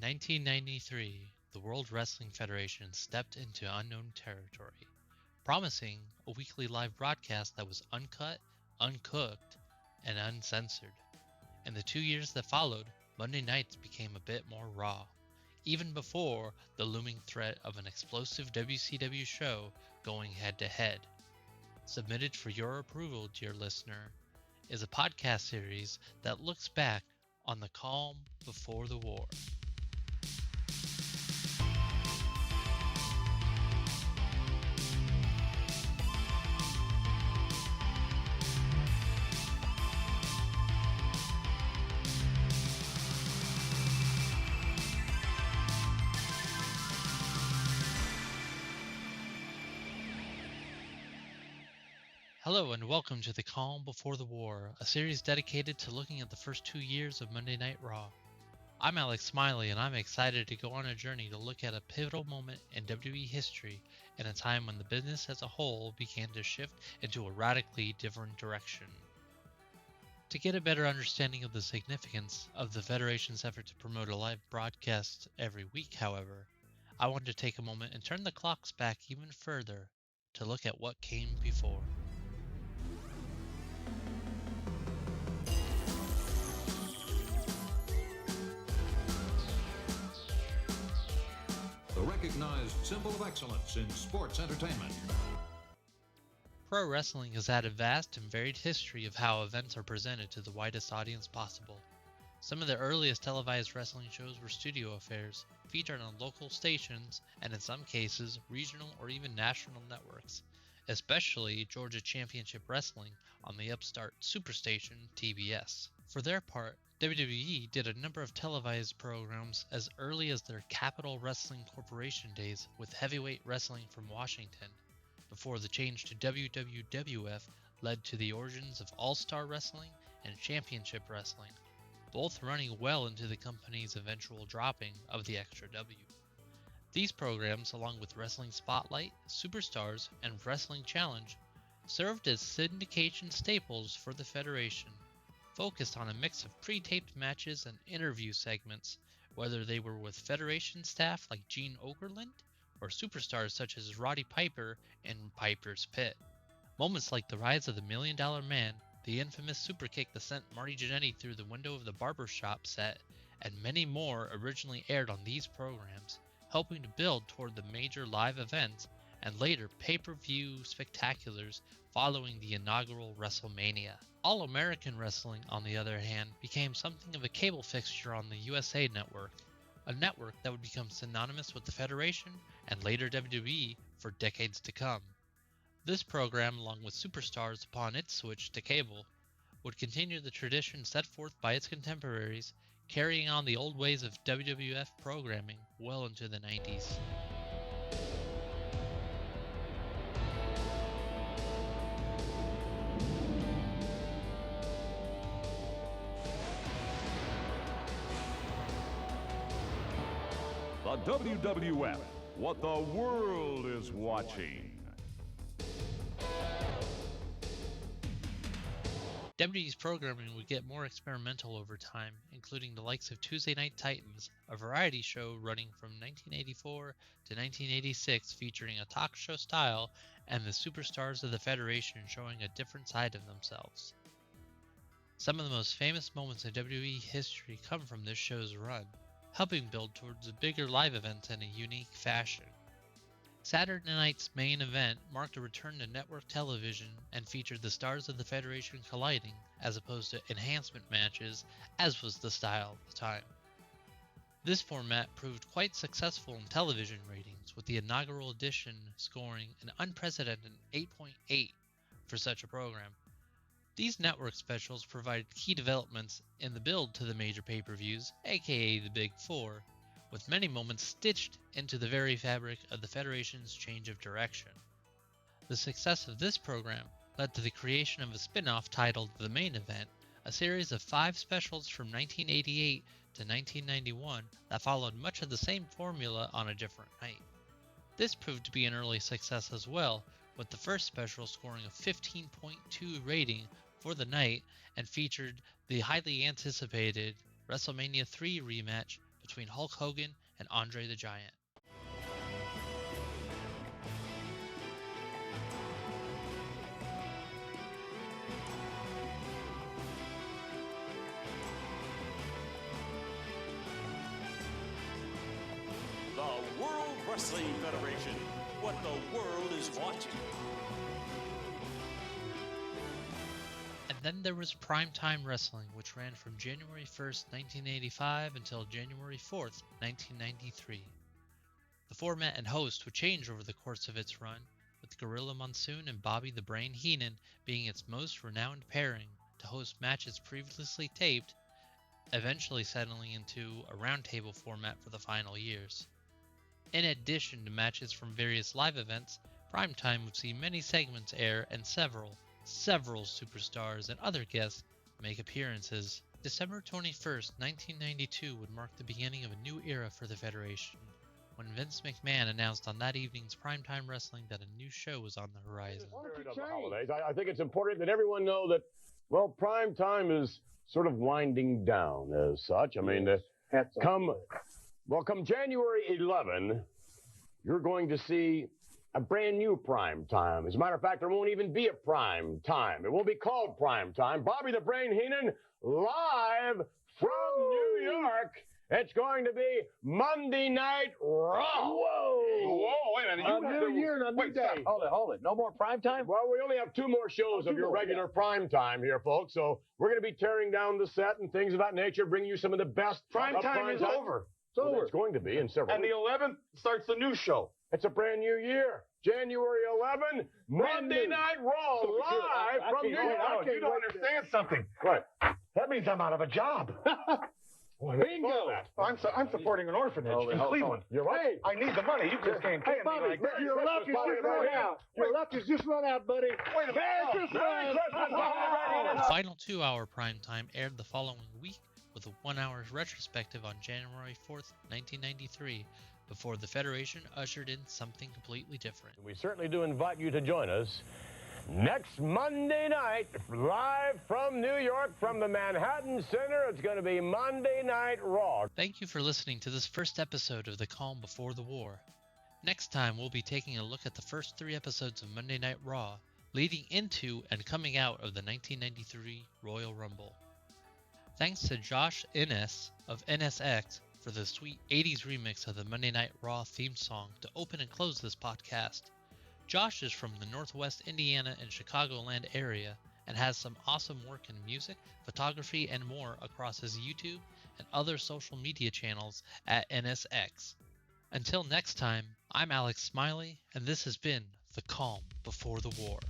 1993, the World Wrestling Federation stepped into unknown territory, promising a weekly live broadcast that was uncut, uncooked, and uncensored. In the 2 years that followed, Monday nights became a bit more raw, even before the looming threat of an explosive WCW show going head to head. Submitted for your approval, dear listener, is a podcast series that looks back on the calm before the war. Hello and welcome to The Calm Before the War, a series dedicated to looking at the first 2 years of Monday Night Raw. I'm Alex Smiley and I'm excited to go on a journey to look at a pivotal moment in WWE history and a time when the business as a whole began to shift into a radically different direction. To get a better understanding of the significance of the Federation's effort to promote a live broadcast every week, however, I wanted to take a moment and turn the clocks back even further to look at what came before. The recognized symbol of excellence in sports entertainment. Pro wrestling has had a vast and varied history of how events are presented to the widest audience possible. Some of the earliest televised wrestling shows were studio affairs, featured on local stations, and in some cases, regional or even national networks, especially Georgia Championship Wrestling on the upstart Superstation TBS. For their part, WWE did a number of televised programs as early as their Capital Wrestling Corporation days with Heavyweight Wrestling from Washington, before the change to WWWF led to the origins of All-Star Wrestling and Championship Wrestling, both running well into the company's eventual dropping of the extra W. These programs, along with Wrestling Spotlight, Superstars, and Wrestling Challenge, served as syndication staples for the Federation, focused on a mix of pre-taped matches and interview segments, whether they were with Federation staff like Gene Okerlund or superstars such as Roddy Piper in Piper's Pit. Moments like the rise of the $1 Million Man, the infamous superkick that sent Marty Jannetty through the window of the barbershop set, and many more originally aired on these programs, helping to build toward the major live events and later pay-per-view spectaculars following the inaugural WrestleMania. All-American Wrestling, on the other hand, became something of a cable fixture on the USA Network, a network that would become synonymous with the Federation and later WWE for decades to come. This program, along with Superstars upon its switch to cable, would continue the tradition set forth by its contemporaries, carrying on the old ways of WWF programming well into the 90s. The WWF, what the world is watching. WWE's programming would get more experimental over time, including the likes of Tuesday Night Titans, a variety show running from 1984 to 1986 featuring a talk show style and the superstars of the Federation showing a different side of themselves. Some of the most famous moments in WWE history come from this show's run, helping build towards a bigger live event in a unique fashion. Saturday night's main event marked a return to network television and featured the stars of the Federation colliding as opposed to enhancement matches, as was the style at the time. This format proved quite successful in television ratings, with the inaugural edition scoring an unprecedented 8.8 for such a program. These network specials provided key developments in the build to the major pay-per-views, aka the Big Four, with many moments stitched into the very fabric of the Federation's change of direction. The success of this program led to the creation of a spin-off titled The Main Event, a series of 5 specials from 1988 to 1991 that followed much of the same formula on a different night. This proved to be an early success as well, with the first special scoring a 15.2 rating for the night and featured the highly anticipated WrestleMania 3 rematch between Hulk Hogan and Andre the Giant. The World Wrestling Federation. What the world is watching. And then there was Primetime Wrestling, which ran from January 1st, 1985 until January 4th, 1993. The format and host would change over the course of its run, with Gorilla Monsoon and Bobby the Brain Heenan being its most renowned pairing to host matches previously taped, eventually settling into a roundtable format for the final years. In addition to matches from various live events, Primetime would see many segments air and several superstars and other guests make appearances. December 21st, 1992 would mark the beginning of a new era for the Federation, when Vince McMahon announced on that evening's Primetime Wrestling that a new show was on the horizon. Of the holidays, I think it's important that everyone know that, well, prime time is sort of winding down as such. I mean, come January 11, you're going to see a brand new prime time. As a matter of fact, there won't even be a prime time. It won't be called prime time. Bobby the Brain Heenan live from New York. It's going to be Monday Night Raw. Whoa, wait a minute. New year and a new day. Hold it. No more prime time? Well, we only have 2 more shows of your regular prime time here, folks. So we're going to be tearing down the set and things of that nature, bringing you some of the best. Prime time is over. It's over. It's going to be in several And the weeks. 11th starts the new show. It's a brand new year. January 11, Monday Night Raw, live from New York. You don't understand something. What? That means I'm out of a job. Bingo. I'm supporting an orphanage in Cleveland. You're right. I need the money. You just can't pay me like that. Your luck is just run out, buddy. Wait a minute. The final 2-hour primetime aired the following week with a 1-hour retrospective on January 4th, 1993, before the Federation ushered in something completely different. We certainly do invite you to join us next Monday night, live from New York, from the Manhattan Center. It's going to be Monday Night Raw. Thank you for listening to this first episode of The Calm Before the War. Next time, we'll be taking a look at the first 3 episodes of Monday Night Raw, leading into and coming out of the 1993 Royal Rumble. Thanks to Josh Innes of NSX for the sweet 80s remix of the Monday Night Raw theme song to open and close this podcast. Josh is from the Northwest Indiana and Chicagoland area and has some awesome work in music, photography, and more across his YouTube and other social media channels at NSX. Until next time, I'm Alex Smiley, and this has been The Calm Before the War.